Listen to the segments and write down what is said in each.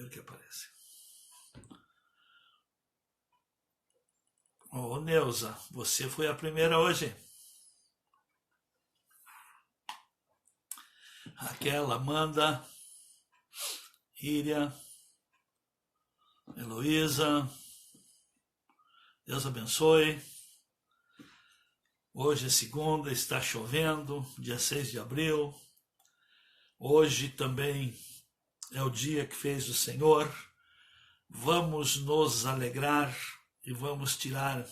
Onde que aparece? Ô, Neuza, você foi a primeira hoje. Raquel, Amanda, Íria, Heloísa, Deus abençoe. Hoje é segunda, está chovendo, dia 6 de abril. Hoje também é o dia que fez o Senhor. Vamos nos alegrar e vamos tirar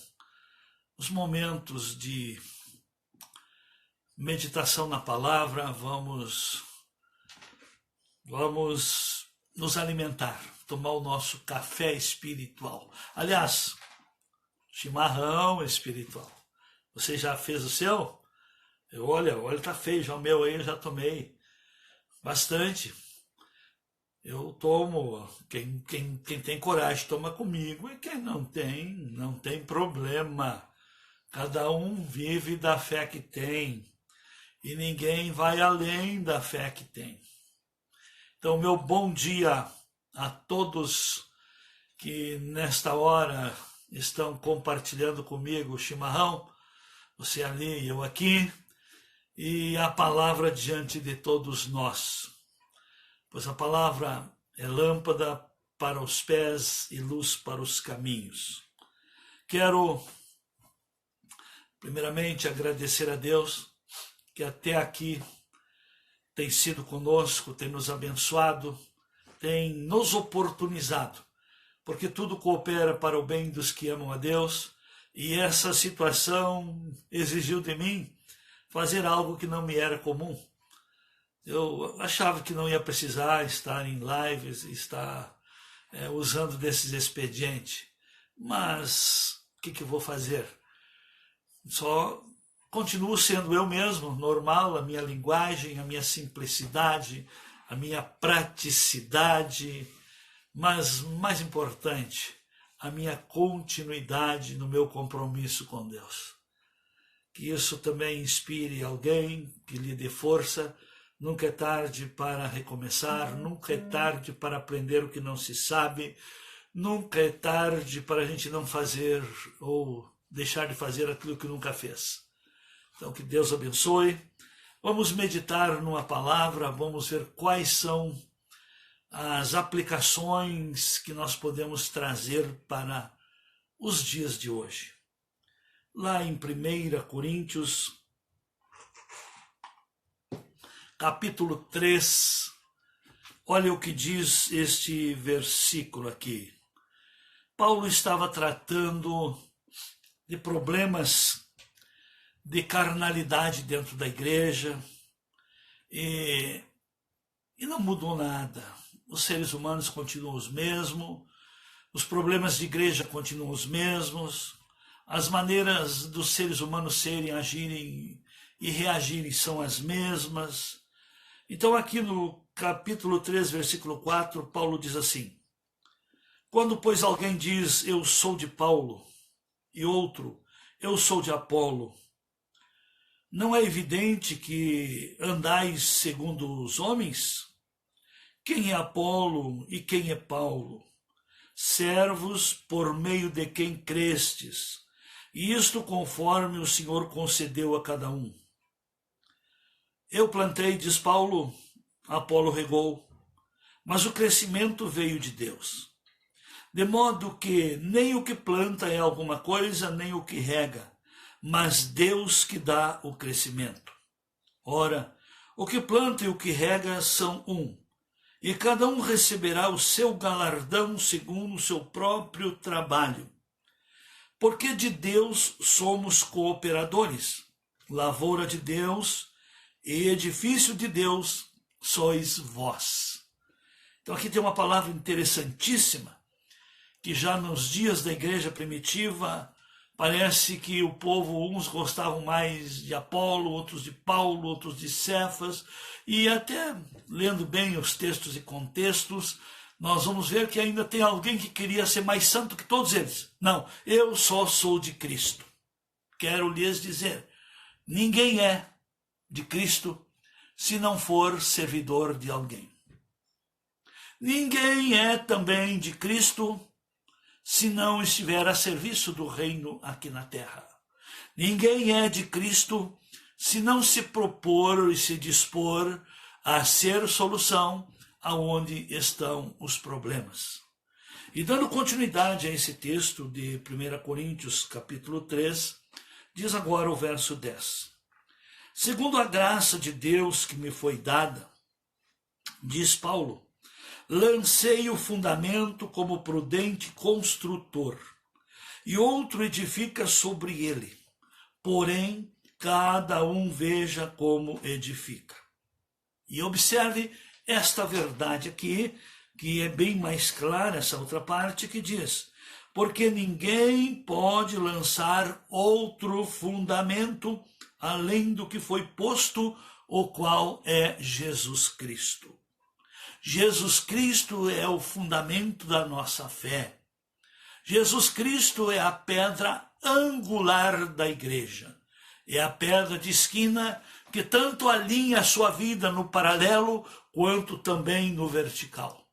os momentos de meditação na palavra, vamos nos alimentar, tomar o nosso café espiritual. Aliás, chimarrão espiritual. Você já fez o seu? Olha, tá feio, já o meu aí eu já tomei bastante. Eu tomo, quem tem coragem toma comigo, e quem não tem problema. Cada um vive da fé que tem, e ninguém vai além da fé que tem. Então, meu bom dia a todos que nesta hora estão compartilhando comigo o chimarrão, você ali e eu aqui, e a palavra diante de todos nós. Pois a palavra é lâmpada para os pés e luz para os caminhos. Quero, primeiramente, agradecer a Deus que até aqui tem sido conosco, tem nos abençoado, tem nos oportunizado, porque tudo coopera para o bem dos que amam a Deus, e essa situação exigiu de mim fazer algo que não me era comum. Eu achava que não ia precisar estar em lives, estar usando desses expedientes, mas o que eu vou fazer? Só continuo sendo eu mesmo, normal, a minha linguagem, a minha simplicidade, a minha praticidade, mas mais importante, a minha continuidade no meu compromisso com Deus. Que isso também inspire alguém, que lhe dê força. Nunca é tarde para recomeçar, nunca é tarde para aprender o que não se sabe, nunca é tarde para a gente não fazer ou deixar de fazer aquilo que nunca fez. Então, que Deus abençoe. Vamos meditar numa palavra, vamos ver quais são as aplicações que nós podemos trazer para os dias de hoje. Lá em 1 Coríntios, capítulo 3, olha o que diz este versículo aqui. Paulo estava tratando de problemas de carnalidade dentro da igreja e não mudou nada. Os seres humanos continuam os mesmos, os problemas de igreja continuam os mesmos, as maneiras dos seres humanos serem, agirem e reagirem são as mesmas. Então aqui no capítulo 3, versículo 4, Paulo diz assim: quando, pois, alguém diz, eu sou de Paulo, e outro, eu sou de Apolo, não é evidente que andais segundo os homens? Quem é Apolo e quem é Paulo? Servos por meio de quem crestes, e isto conforme o Senhor concedeu a cada um. Eu plantei, diz Paulo, Apolo regou, mas o crescimento veio de Deus. De modo que nem o que planta é alguma coisa, nem o que rega, mas Deus que dá o crescimento. Ora, o que planta e o que rega são um, e cada um receberá o seu galardão segundo o seu próprio trabalho. Porque de Deus somos cooperadores, lavoura de Deus e edifício de Deus sois vós. Então aqui tem uma palavra interessantíssima, que já nos dias da igreja primitiva, parece que o povo, uns gostavam mais de Apolo, outros de Paulo, outros de Cefas, e até lendo bem os textos e contextos, nós vamos ver que ainda tem alguém que queria ser mais santo que todos eles. Não, eu só sou de Cristo. Quero lhes dizer, ninguém é de Cristo se não for servidor de alguém. Ninguém é também de Cristo se não estiver a serviço do reino aqui na terra. Ninguém é de Cristo se não se propor e se dispor a ser solução aonde estão os problemas. E dando continuidade a esse texto de 1 Coríntios, capítulo 3, diz agora o verso 10. Segundo a graça de Deus que me foi dada, diz Paulo, lancei o fundamento como prudente construtor, e outro edifica sobre ele. Porém, cada um veja como edifica. E observe esta verdade aqui, que é bem mais clara, essa outra parte que diz, porque ninguém pode lançar outro fundamento além do que foi posto, o qual é Jesus Cristo. Jesus Cristo é o fundamento da nossa fé. Jesus Cristo é a pedra angular da igreja. É a pedra de esquina que tanto alinha a sua vida no paralelo quanto também no vertical.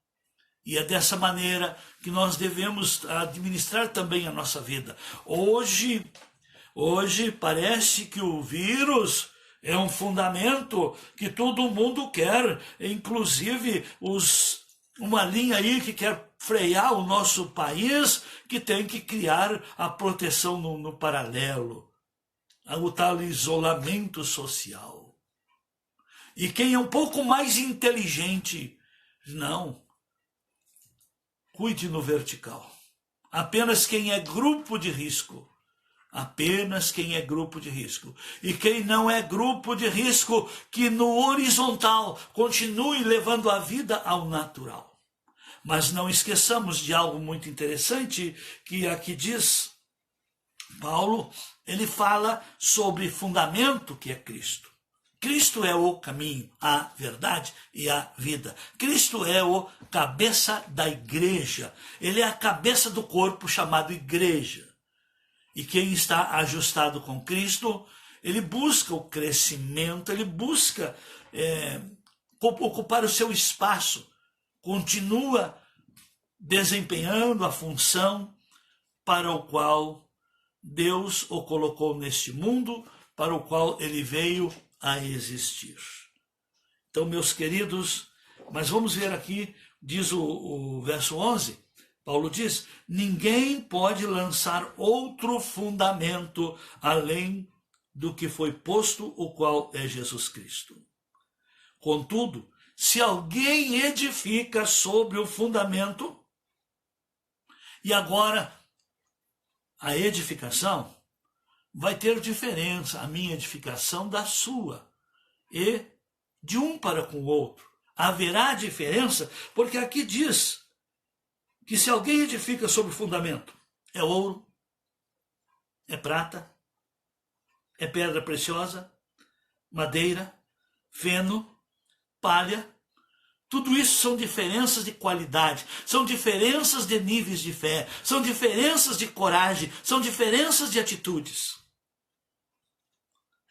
E é dessa maneira que nós devemos administrar também a nossa vida. Hoje parece que o vírus é um fundamento que todo mundo quer, inclusive uma linha aí que quer frear o nosso país, que tem que criar a proteção no paralelo, o tal isolamento social. E quem é um pouco mais inteligente, não, cuide no vertical. Apenas quem é grupo de risco. Apenas quem é grupo de risco. E quem não é grupo de risco, que no horizontal continue levando a vida ao natural. Mas não esqueçamos de algo muito interessante, que aqui diz Paulo, ele fala sobre fundamento que é Cristo. Cristo é o caminho, a verdade e a vida. Cristo é o cabeça da igreja. Ele é a cabeça do corpo chamado igreja. E quem está ajustado com Cristo, ele busca o crescimento, ele busca ocupar o seu espaço, continua desempenhando a função para o qual Deus o colocou neste mundo, para o qual ele veio a existir. Então, meus queridos, mas vamos ver aqui, diz o verso 11, Paulo diz, ninguém pode lançar outro fundamento além do que foi posto, o qual é Jesus Cristo. Contudo, se alguém edifica sobre o fundamento, e agora a edificação vai ter diferença, a minha edificação da sua, e de um para com o outro. Haverá diferença, porque aqui diz que se alguém edifica sobre o fundamento, é ouro, é prata, é pedra preciosa, madeira, feno, palha, tudo isso são diferenças de qualidade, são diferenças de níveis de fé, são diferenças de coragem, são diferenças de atitudes.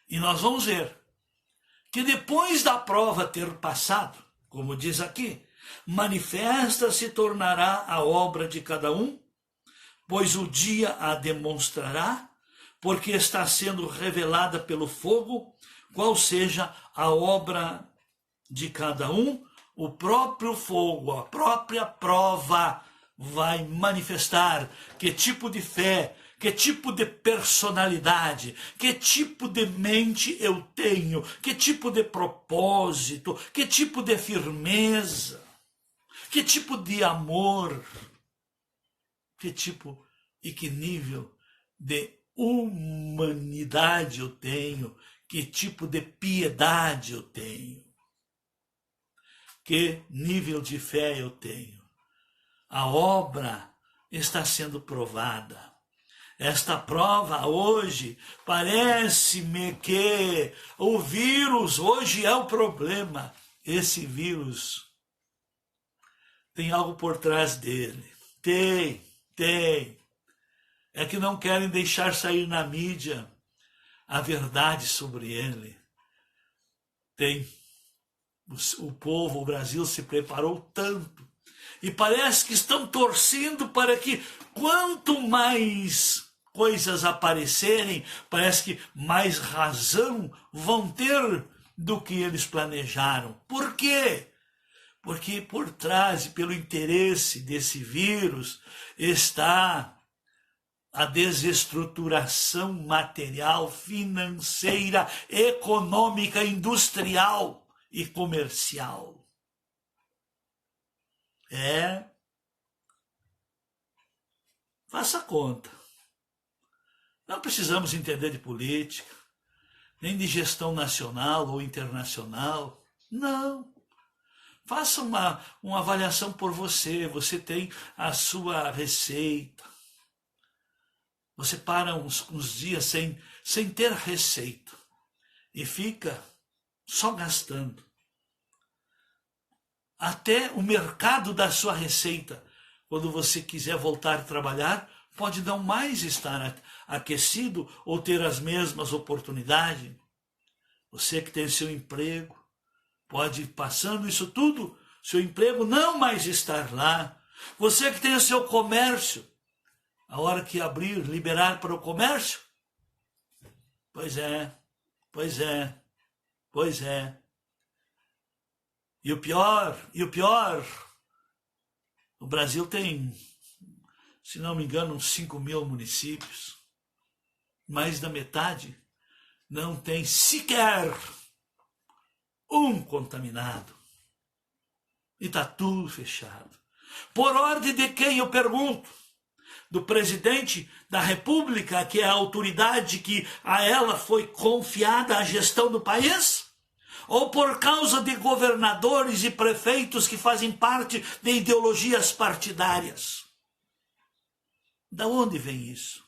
E nós vamos ver que depois da prova ter passado, como diz aqui, manifesta se tornará a obra de cada um, pois o dia a demonstrará, porque está sendo revelada pelo fogo, qual seja a obra de cada um. O próprio fogo, a própria prova vai manifestar que tipo de fé, que tipo de personalidade, que tipo de mente eu tenho, que tipo de propósito, que tipo de firmeza, que tipo de amor, que tipo e que nível de humanidade eu tenho, que tipo de piedade eu tenho, que nível de fé eu tenho. A obra está sendo provada. Esta prova hoje, parece-me que o vírus hoje é o problema. Esse vírus tem algo por trás dele. Tem. É que não querem deixar sair na mídia a verdade sobre ele. Tem. O povo, o Brasil se preparou tanto E parece que estão torcendo para que quanto mais coisas aparecerem, parece que mais razão vão ter do que eles planejaram. Por quê? Porque por trás e pelo interesse desse vírus está a desestruturação material, financeira, econômica, industrial e comercial. Faça conta. Não precisamos entender de política, nem de gestão nacional ou internacional. Não. Faça uma avaliação por você. Você tem a sua receita. Você para uns dias sem ter receita e fica só gastando. Até o mercado da sua receita, quando você quiser voltar a trabalhar, pode não mais estar aquecido ou ter as mesmas oportunidades. Você que tem seu emprego, pode ir passando isso tudo, seu emprego não mais estar lá. Você que tem o seu comércio, a hora que abrir, liberar para o comércio? Pois é. E o pior, o Brasil tem, se não me engano, uns 5.000 municípios. Mais da metade não tem sequer um contaminado. E está tudo fechado. Por ordem de quem, eu pergunto? Do presidente da República, que é a autoridade que a ela foi confiada a gestão do país? Ou por causa de governadores e prefeitos que fazem parte de ideologias partidárias? Da onde vem isso?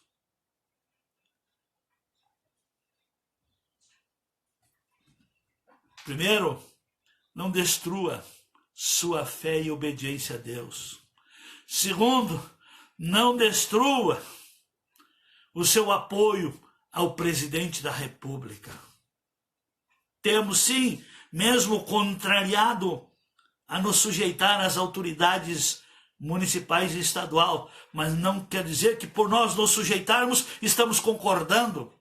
Primeiro, não destrua sua fé e obediência a Deus. Segundo, não destrua o seu apoio ao presidente da República. Temos sim, mesmo contrariado, a nos sujeitar às autoridades municipais e estadual, mas não quer dizer que por nós nos sujeitarmos estamos concordando.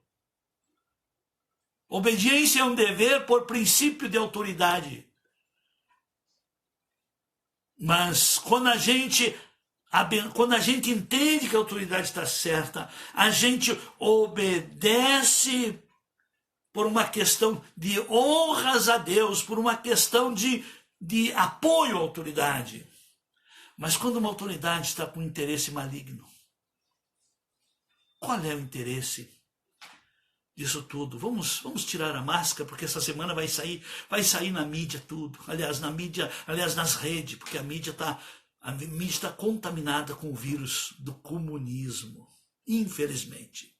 Obediência é um dever por princípio de autoridade. Mas quando a gente entende que a autoridade está certa, a gente obedece por uma questão de honras a Deus, por uma questão de apoio à autoridade. Mas quando uma autoridade está com interesse maligno, qual é o interesse disso tudo? Vamos tirar a máscara, porque essa semana vai sair na mídia tudo. Aliás, nas redes, porque a mídia está contaminada com o vírus do comunismo, infelizmente.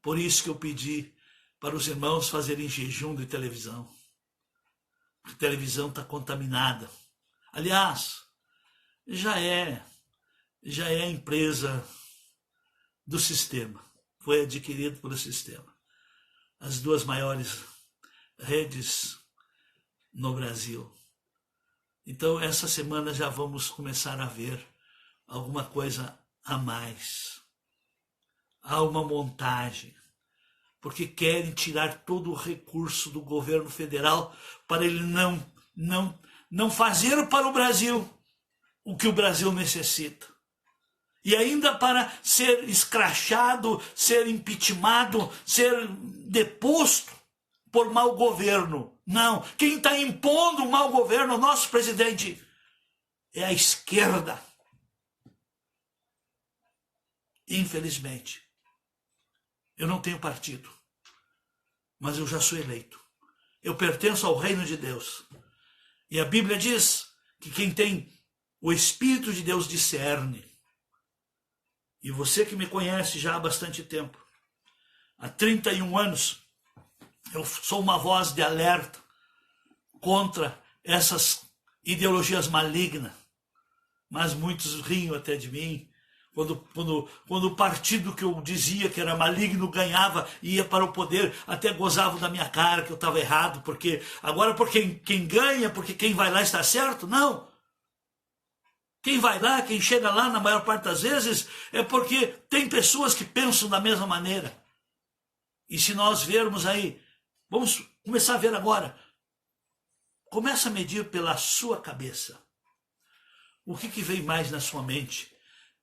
Por isso que eu pedi para os irmãos fazerem jejum de televisão. A televisão está contaminada. Aliás, já é empresa do sistema. Foi adquirido pelo sistema. As duas maiores redes no Brasil. Então, essa semana já vamos começar a ver alguma coisa a mais. Há uma montagem, porque querem tirar todo o recurso do governo federal para ele não fazer para o Brasil o que o Brasil necessita. E ainda para ser escrachado, ser impeachmentado, ser deposto por mau governo. Não, quem está impondo o mau governo, o nosso presidente, é a esquerda. Infelizmente. Eu não tenho partido, mas eu já sou eleito. Eu pertenço ao reino de Deus. E a Bíblia diz que quem tem o Espírito de Deus discerne. E você que me conhece já há bastante tempo, há 31 anos, eu sou uma voz de alerta contra essas ideologias malignas. Mas muitos riam até de mim. Quando o partido que eu dizia que era maligno ganhava e ia para o poder, até gozavam da minha cara que eu estava errado, porque agora quem ganha, porque quem vai lá está certo? Não. Quem vai lá, quem chega lá, na maior parte das vezes, é porque tem pessoas que pensam da mesma maneira. E se nós vermos aí, vamos começar a ver agora, começa a medir pela sua cabeça. O que vem mais na sua mente?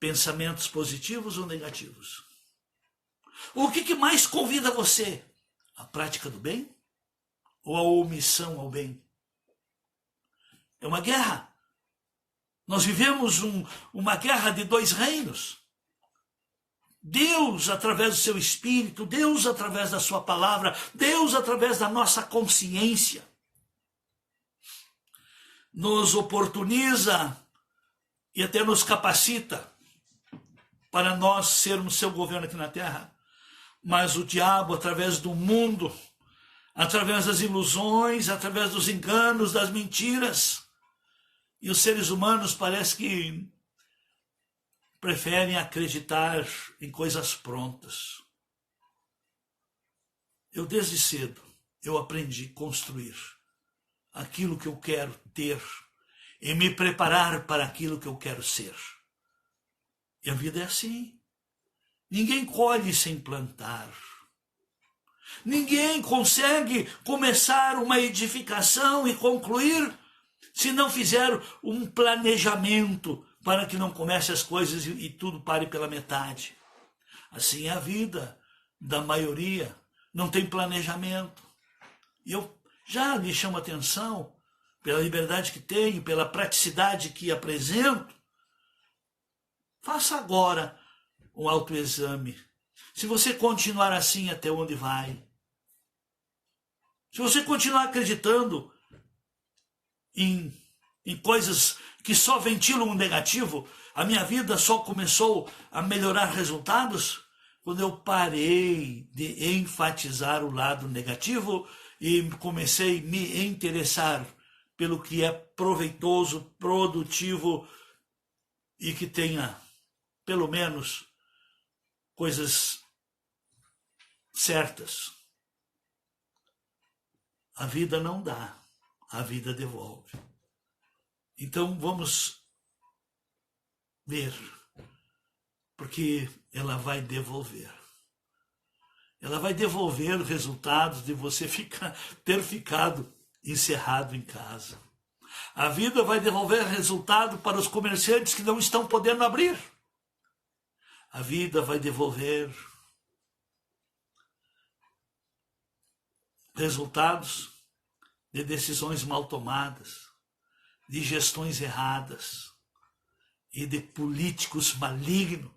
Pensamentos positivos ou negativos? O que mais convida você? A prática do bem? Ou a omissão ao bem? É uma guerra. Nós vivemos uma guerra de dois reinos. Deus através do seu Espírito, Deus através da sua palavra, Deus através da nossa consciência, nos oportuniza e até nos capacita para nós sermos seu governo aqui na terra. Mas o diabo, através do mundo, através das ilusões, através dos enganos, das mentiras, e os seres humanos parece que preferem acreditar em coisas prontas. Eu desde cedo, eu aprendi a construir aquilo que eu quero ter e me preparar para aquilo que eu quero ser. E a vida é assim. Ninguém colhe sem plantar. Ninguém consegue começar uma edificação e concluir se não fizer um planejamento para que não comece as coisas e tudo pare pela metade. Assim é a vida da maioria, não tem planejamento. E eu já lhe chamo a atenção, pela liberdade que tenho, pela praticidade que apresento, faça agora um autoexame. Se você continuar assim, até onde vai? Se você continuar acreditando em coisas que só ventilam o negativo, a minha vida só começou a melhorar resultados quando eu parei de enfatizar o lado negativo e comecei a me interessar pelo que é proveitoso, produtivo e que tenha, pelo menos, coisas certas. A vida não dá, a vida devolve. Então vamos ver, porque ela vai devolver. Ela vai devolver resultados de você ter ficado encerrado em casa. A vida vai devolver resultado para os comerciantes que não estão podendo abrir. A vida vai devolver resultados de decisões mal tomadas, de gestões erradas e de políticos malignos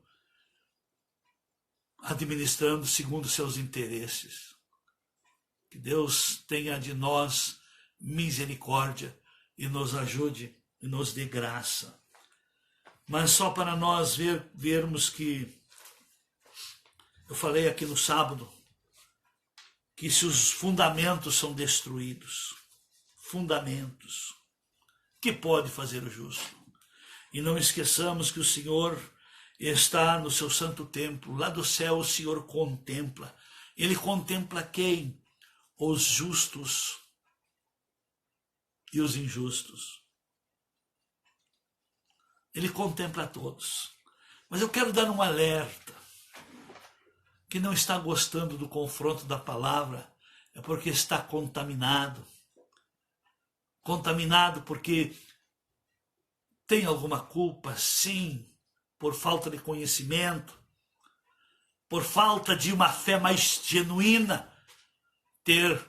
administrando segundo seus interesses. Que Deus tenha de nós misericórdia e nos ajude e nos dê graça. Mas só para nós vermos que, eu falei aqui no sábado, que se os fundamentos são destruídos, fundamentos, que pode fazer o justo? E não esqueçamos que o Senhor está no seu santo templo, lá do céu o Senhor contempla. Ele contempla quem? Os justos e os injustos. Ele contempla todos. Mas eu quero dar um alerta. Que não está gostando do confronto da palavra, é porque está contaminado. Contaminado porque tem alguma culpa, sim, por falta de conhecimento, por falta de uma fé mais genuína, ter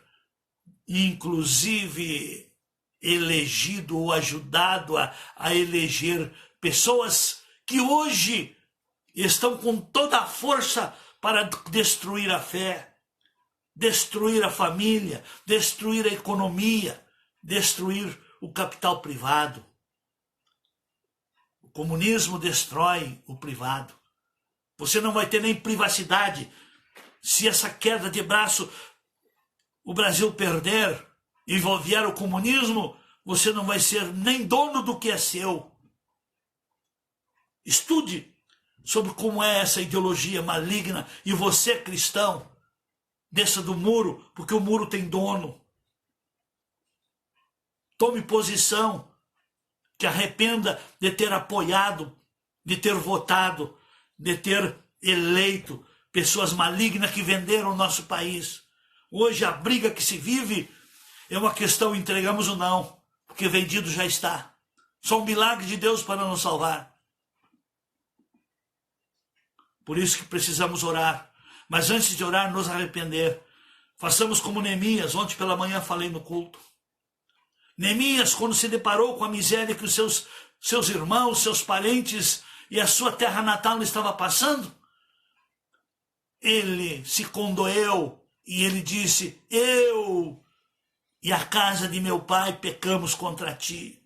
inclusive elegido ou ajudado a eleger pessoas que hoje estão com toda a força para destruir a fé, destruir a família, destruir a economia, destruir o capital privado. O comunismo destrói o privado. Você não vai ter nem privacidade. Se essa queda de braço o Brasil perder e vier o comunismo, você não vai ser nem dono do que é seu. Estude sobre como é essa ideologia maligna e você, cristão, desça do muro, porque o muro tem dono. Tome posição. que arrependa de ter apoiado, de ter votado, de ter eleito pessoas malignas que venderam o nosso país. Hoje a briga que se vive é uma questão, entregamos ou não, porque vendido já está. Só um milagre de Deus para nos salvar. Por isso que precisamos orar. Mas antes de orar, nos arrepender. Façamos como Neemias, ontem pela manhã falei no culto. Neemias, quando se deparou com a miséria que os seus irmãos, seus parentes e a sua terra natal estava passando, ele se condoeu e ele disse: eu e a casa de meu pai pecamos contra ti.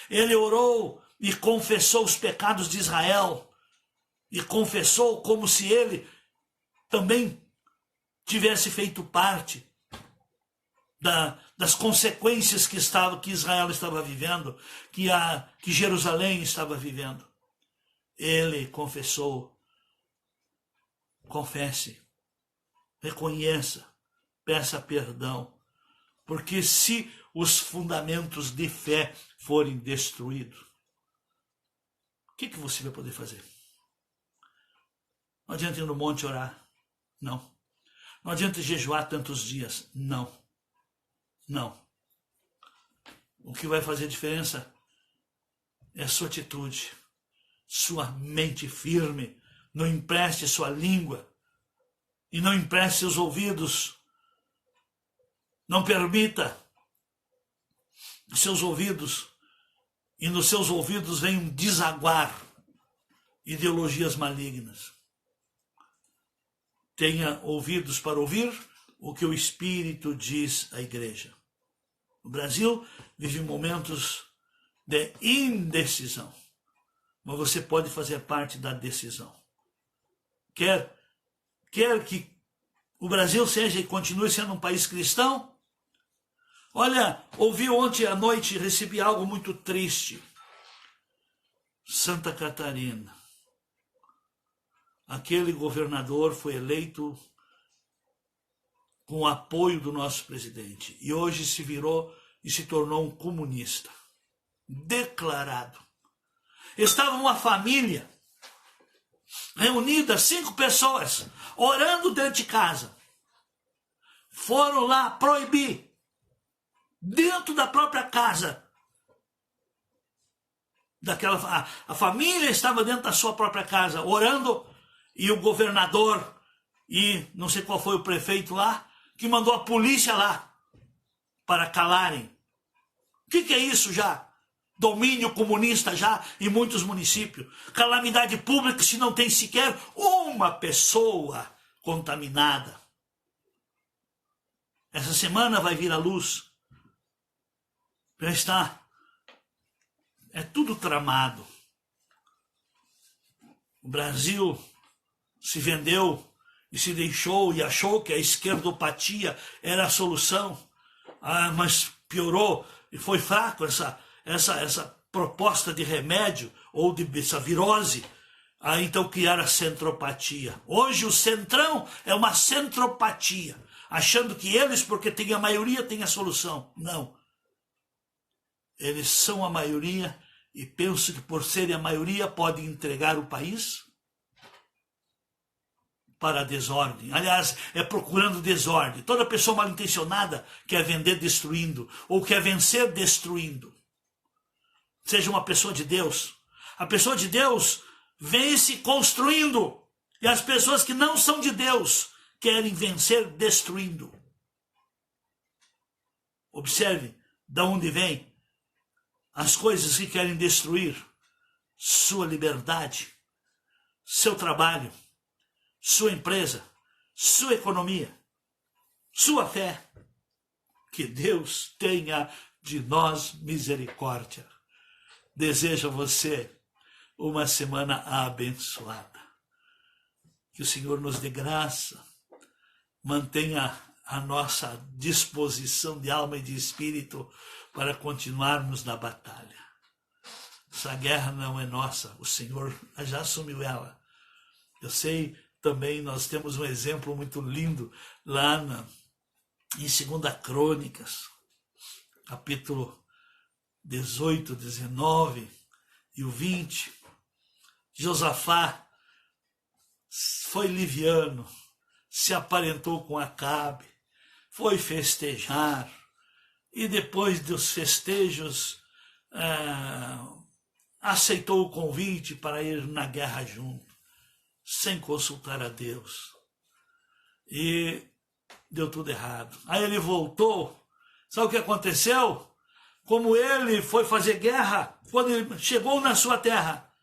Ele orou e confessou os pecados de Israel, e confessou como se ele também tivesse feito parte das consequências que Israel estava vivendo, que Jerusalém estava vivendo. Ele confessou. Confesse, reconheça, peça perdão, porque se os fundamentos de fé forem destruídos, o que você vai poder fazer? Não adianta ir no monte orar, não. Não adianta jejuar tantos dias, não. Não. O que vai fazer diferença é a sua atitude, sua mente firme. Não empreste sua língua e não empreste seus ouvidos. Não permita seus ouvidos e nos seus ouvidos venham desaguar ideologias malignas. Tenha ouvidos para ouvir o que o Espírito diz à igreja. O Brasil vive momentos de indecisão, mas você pode fazer parte da decisão. Quer que o Brasil seja e continue sendo um país cristão? Olha, ouvi ontem à noite e recebi algo muito triste. Santa Catarina. Aquele governador foi eleito com o apoio do nosso presidente. E hoje se virou e se tornou um comunista. Declarado. Estava uma família reunidas, 5 pessoas, orando dentro de casa. Foram lá proibir, dentro da própria casa. A família estava dentro da sua própria casa, orando, e o governador, e não sei qual foi o prefeito lá, que mandou a polícia lá, para calarem. O que é isso já? Domínio comunista já em muitos municípios. Calamidade pública se não tem sequer uma pessoa contaminada. Essa semana vai vir à luz. Já está. É tudo tramado. O Brasil se vendeu e se deixou e achou que a esquerdopatia era a solução. Mas piorou e foi fraco essa proposta de remédio ou de essa virose. Então criaram a centropatia. Hoje o centrão é uma centropatia, achando que eles, porque têm a maioria, têm a solução. Não. Eles são a maioria e pensam que por serem a maioria podem entregar o país para a desordem. Aliás, é procurando desordem. Toda pessoa mal intencionada quer vender destruindo ou quer vencer destruindo. Seja uma pessoa de Deus. A pessoa de Deus vence construindo. E as pessoas que não são de Deus querem vencer destruindo. Observe de onde vem as coisas que querem destruir. Sua liberdade, seu trabalho, sua empresa, sua economia, sua fé. Que Deus tenha de nós misericórdia. Desejo a você uma semana abençoada. Que o Senhor nos dê graça, mantenha a nossa disposição de alma e de espírito para continuarmos na batalha. Essa guerra não é nossa, o Senhor já assumiu ela. Eu sei também, nós temos um exemplo muito lindo lá em 2 Crônicas, capítulo 18, 19 e o 20, Josafá foi liviano, se aparentou com Acabe, foi festejar, e depois dos festejos aceitou o convite para ir na guerra junto, sem consultar a Deus. E deu tudo errado. Aí ele voltou. Sabe o que aconteceu? Como ele foi fazer guerra, quando ele chegou na sua terra,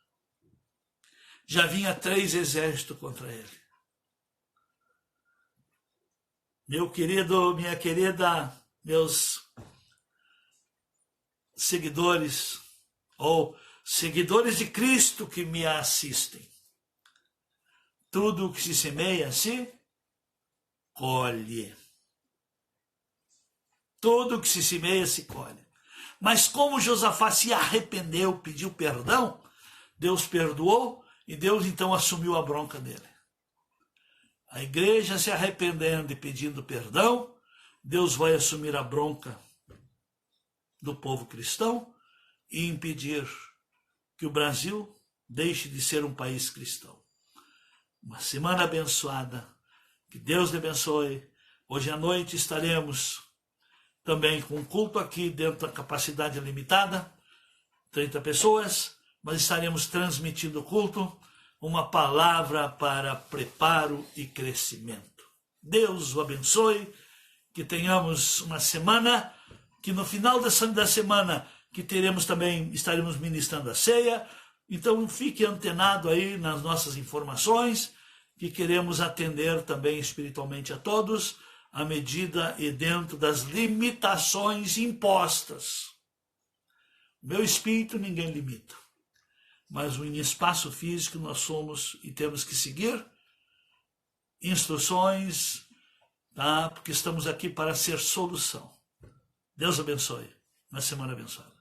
já vinha 3 exércitos contra ele. Meu querido, minha querida, meus seguidores, ou seguidores de Cristo que me assistem, tudo o que se semeia se colhe. Tudo o que se semeia se colhe. Mas como Josafá se arrependeu, pediu perdão, Deus perdoou e Deus então assumiu a bronca dele. A igreja se arrependendo e pedindo perdão, Deus vai assumir a bronca do povo cristão e impedir que o Brasil deixe de ser um país cristão. Uma semana abençoada, que Deus lhe abençoe. Hoje à noite estaremos também com um culto aqui dentro da capacidade limitada, 30 pessoas, mas estaremos transmitindo o culto, uma palavra para preparo e crescimento. Deus o abençoe, que tenhamos uma semana, que no final da semana que estaremos ministrando a ceia, então fique antenado aí nas nossas informações, que queremos atender também espiritualmente a todos, à medida e dentro das limitações impostas. O meu espírito ninguém limita, mas em espaço físico nós somos e temos que seguir instruções, tá? Porque estamos aqui para ser solução. Deus abençoe. Uma semana abençoada.